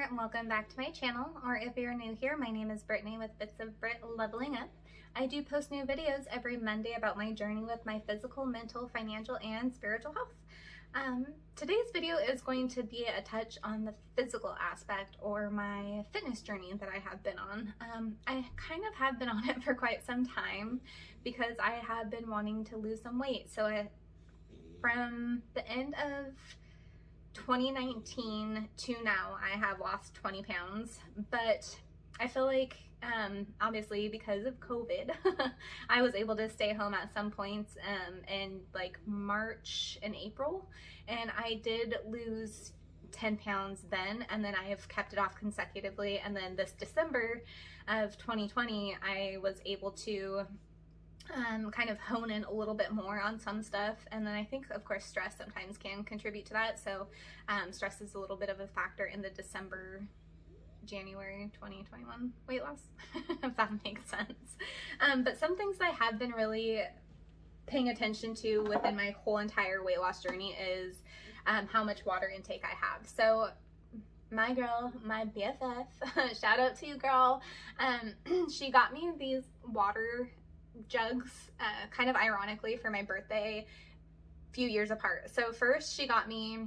and welcome back to my channel, or if you're new here, my name is Brittany with Bits of Brit Leveling Up. I do post new videos every Monday about my journey with my physical, mental, financial, and spiritual health. Today's video is going to be a touch on the physical aspect, or my fitness journey that I have been on. I kind of have been on it for quite some time because I have been wanting to lose some weight. So from the end of 2019 to now, I have lost 20 pounds, but I feel like obviously because of COVID I was able to stay home at some points in like March and April, and I did lose 10 pounds then, and then I have kept it off consecutively, and then this December of 2020 I was able to kind of hone in a little bit more on some stuff. And then I think, of course, stress sometimes can contribute to that. So stress is a little bit of a factor in the January 2021 weight loss, if that makes sense. But some things I have been really paying attention to within my whole entire weight loss journey is how much water intake I have. So my girl, my BFF, shout out to you, girl, she got me these water jugs kind of ironically for my birthday a few years apart. So first she got me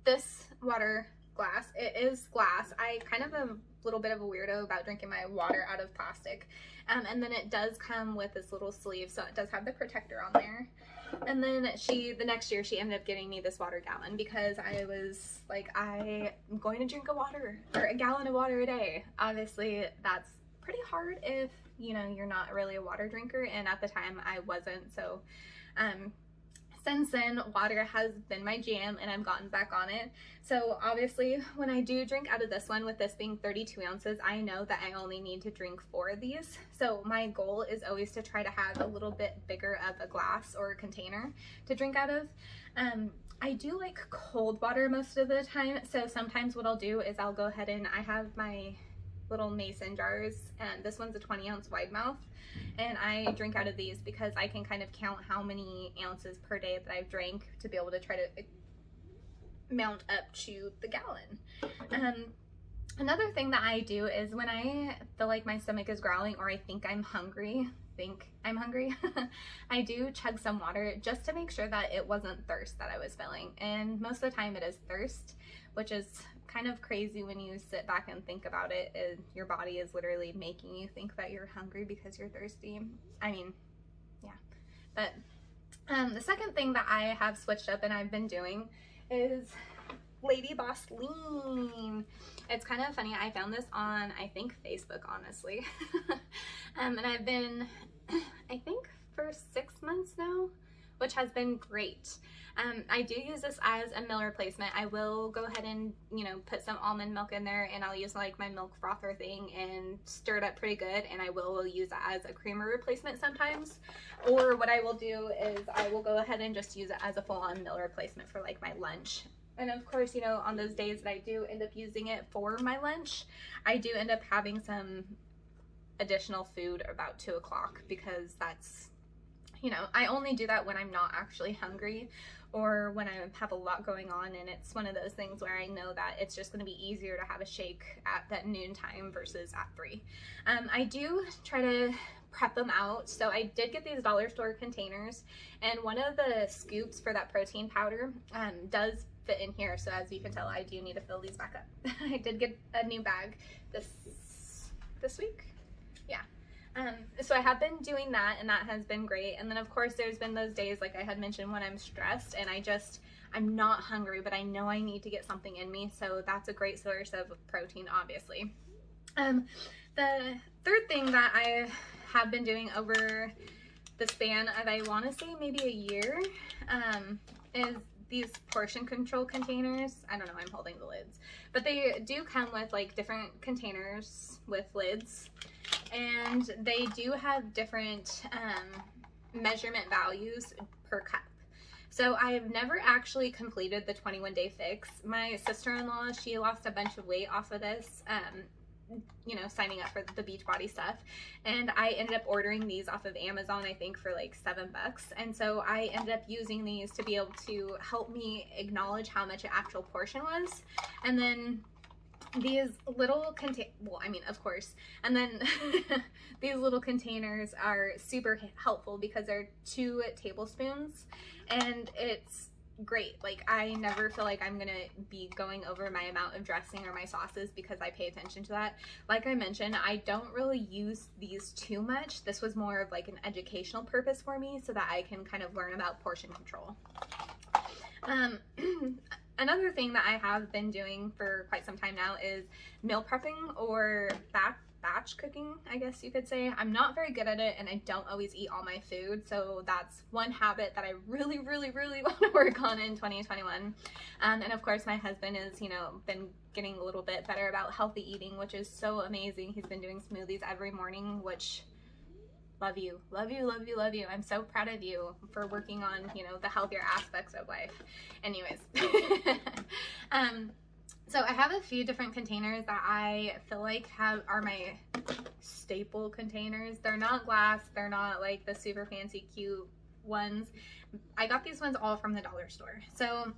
this water glass. It is glass. I kind of am a little bit of a weirdo about drinking my water out of plastic, and then it does come with this little sleeve, so it does have the protector on there. And then the next year she ended up getting me this water gallon because I was like, I am going to drink a gallon of water a day. Obviously that's pretty hard if you're not really a water drinker, and at the time I wasn't. So since then water has been my jam and I've gotten back on it. So obviously when I do drink out of this one, with this being 32 ounces, I know that I only need to drink 4 of these. So my goal is always to try to have a little bit bigger of a glass or a container to drink out of. I do like cold water most of the time, so sometimes what I'll do is I'll go ahead and I have my little mason jars, and this one's a 20-ounce wide mouth, and I drink out of these because I can kind of count how many ounces per day that I've drank to be able to try to mount up to the gallon. Another thing that I do is when I feel like my stomach is growling or I think I'm hungry, I do chug some water just to make sure that it wasn't thirst that I was feeling. And most of the time it is thirst, which is kind of crazy when you sit back and think about it. Your body is literally making you think that you're hungry because you're thirsty. I mean, yeah. But the second thing that I have switched up and I've been doing is Lady Boss Lean. It's kind of funny. I found this on, I think, Facebook, honestly. And I've been, I think, for 6 months now, which has been great. I do use this as a meal replacement. I will go ahead and, put some almond milk in there, and I'll use like my milk frother thing and stir it up pretty good, and I will use it as a creamer replacement sometimes. Or what I will do is I will go ahead and just use it as a full-on meal replacement for like my lunch. And of course, on those days that I do end up using it for my lunch, I do end up having some additional food about 2 o'clock, because that's, I only do that when I'm not actually hungry or when I have a lot going on, and it's one of those things where I know that it's just going to be easier to have a shake at that noon time versus at 3. I do try to prep them out. So I did get these dollar store containers, and one of the scoops for that protein powder does fit in here. So as you can tell, I do need to fill these back up. I did get a new bag this week. Yeah. So I have been doing that, and that has been great. And then of course there's been those days, like I had mentioned, when I'm stressed and I'm not hungry, but I know I need to get something in me. So that's a great source of protein, obviously. The third thing that I have been doing over the span of, I want to say maybe a year, is these portion control containers. I don't know, I'm holding the lids, but they do come with like different containers with lids, and they do have different measurement values per cup. So I've never actually completed the 21-day fix. My sister-in-law, she lost a bunch of weight off of this, signing up for the Beachbody stuff, and I ended up ordering these off of Amazon, I think for like $7. And so I ended up using these to be able to help me acknowledge how much an actual portion was. And then these little well, I mean, of course, and then these little containers are super helpful because they're 2 tablespoons, and it's great. Like, I never feel like I'm gonna be going over my amount of dressing or my sauces because I pay attention to that. Like I mentioned, I don't really use these too much. This was more of like an educational purpose for me so that I can kind of learn about portion control. Another thing that I have been doing for quite some time now is meal prepping, or batch cooking, I guess you could say. I'm not very good at it, and I don't always eat all my food, so that's one habit that I really want to work on in 2021. And of course, my husband is, you know, been getting a little bit better about healthy eating, which is so amazing. He's been doing smoothies every morning, which love you. I'm so proud of you for working on, you know, the healthier aspects of life. Anyways, so I have a few different containers that I feel like are my staple containers. They're not glass, they're not like the super fancy cute ones. I got these ones all from the dollar store. So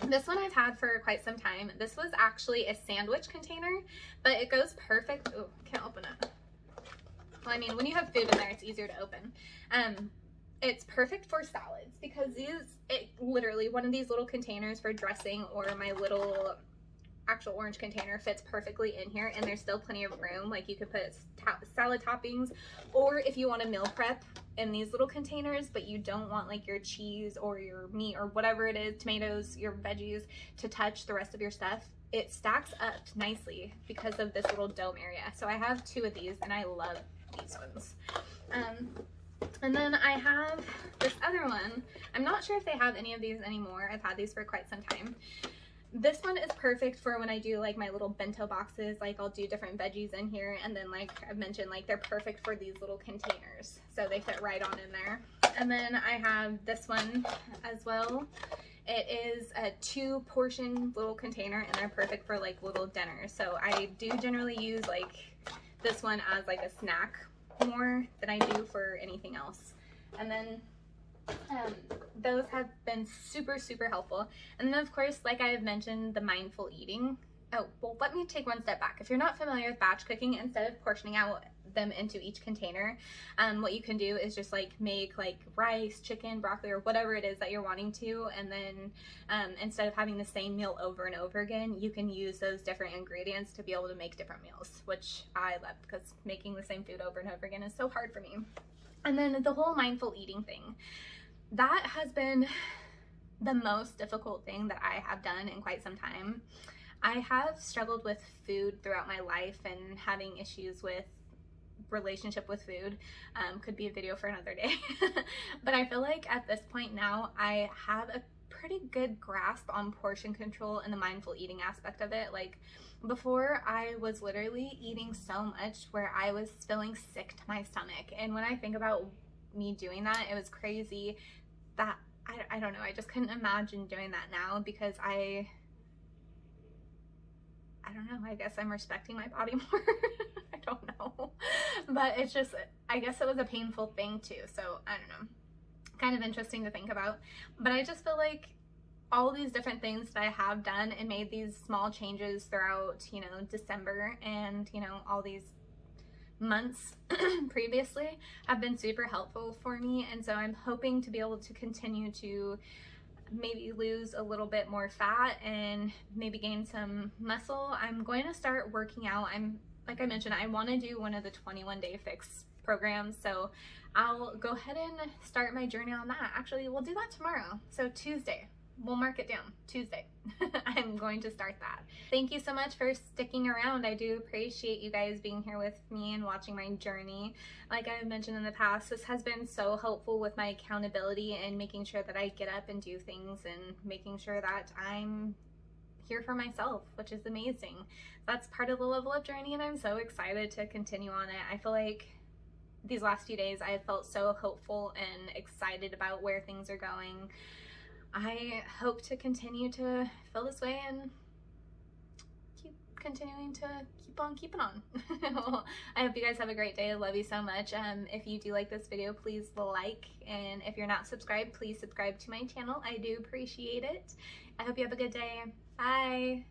this one I've had for quite some time. This was actually a sandwich container, but it goes perfect. Oh, can't open it. Well, I mean, when you have food in there, it's easier to open. It's perfect for salads because literally one of these little containers for dressing, or my little actual orange container, fits perfectly in here, and there's still plenty of room. Like, you could put salad toppings, or if you want to meal prep in these little containers, but you don't want like your cheese or your meat or whatever it is, tomatoes, your veggies, to touch the rest of your stuff, it stacks up nicely because of this little dome area. So I have 2 of these, and I love these ones. And then I have this other one. I'm not sure if they have any of these anymore. I've had these for quite some time. This one is perfect for when I do like my little bento boxes. Like, I'll do different veggies in here, and then like I've mentioned, like, they're perfect for these little containers, so they fit right on in there. And then I have this one as well. It is a 2 portion little container, and they're perfect for like little dinners. So I do generally use like this one as like a snack more than I do for anything else. And then those have been super helpful. And then, of course, like I have mentioned, the mindful eating. Oh, well, let me take one step back. If you're not familiar with batch cooking, instead of portioning out them into each container, what you can do is just like make like rice, chicken, broccoli, or whatever it is that you're wanting to, and then instead of having the same meal over and over again, you can use those different ingredients to be able to make different meals, which I love because making the same food over and over again is so hard for me. And then the whole mindful eating thing, that has been the most difficult thing that I have done in quite some time. I have struggled with food throughout my life and having issues with relationship with food. Could be a video for another day. But I feel like at this point now, I have a pretty good grasp on portion control and the mindful eating aspect of it. Like, before, I was literally eating so much where I was feeling sick to my stomach. And when I think about me doing that, it was crazy that I don't know, I just couldn't imagine doing that now, because I don't know, I guess I'm respecting my body more. I don't know, but it's just, I guess it was a painful thing too, so I don't know, kind of interesting to think about. But I just feel like all these different things that I have done and made these small changes throughout, you know, December and, you know, all these months previously have been super helpful for me. And so I'm hoping to be able to continue to maybe lose a little bit more fat and maybe gain some muscle. I'm going to start working out. Like I mentioned, I want to do one of the 21-day fix programs, so I'll go ahead and start my journey on that. Actually, we'll do that tomorrow, so Tuesday. We'll mark it down, Tuesday. I'm going to start that. Thank you so much for sticking around. I do appreciate you guys being here with me and watching my journey. Like I've mentioned in the past, this has been so helpful with my accountability and making sure that I get up and do things and making sure that I'm here for myself, which is amazing. That's part of the level up journey, and I'm so excited to continue on it. I feel like these last few days I have felt so hopeful and excited about where things are going. I hope to continue to feel this way and keep continuing to keep on keeping on. Well, I hope you guys have a great day. I love you so much. If you do like this video, please like, and if you're not subscribed, please subscribe to my channel. I do appreciate it. I hope you have a good day. Bye.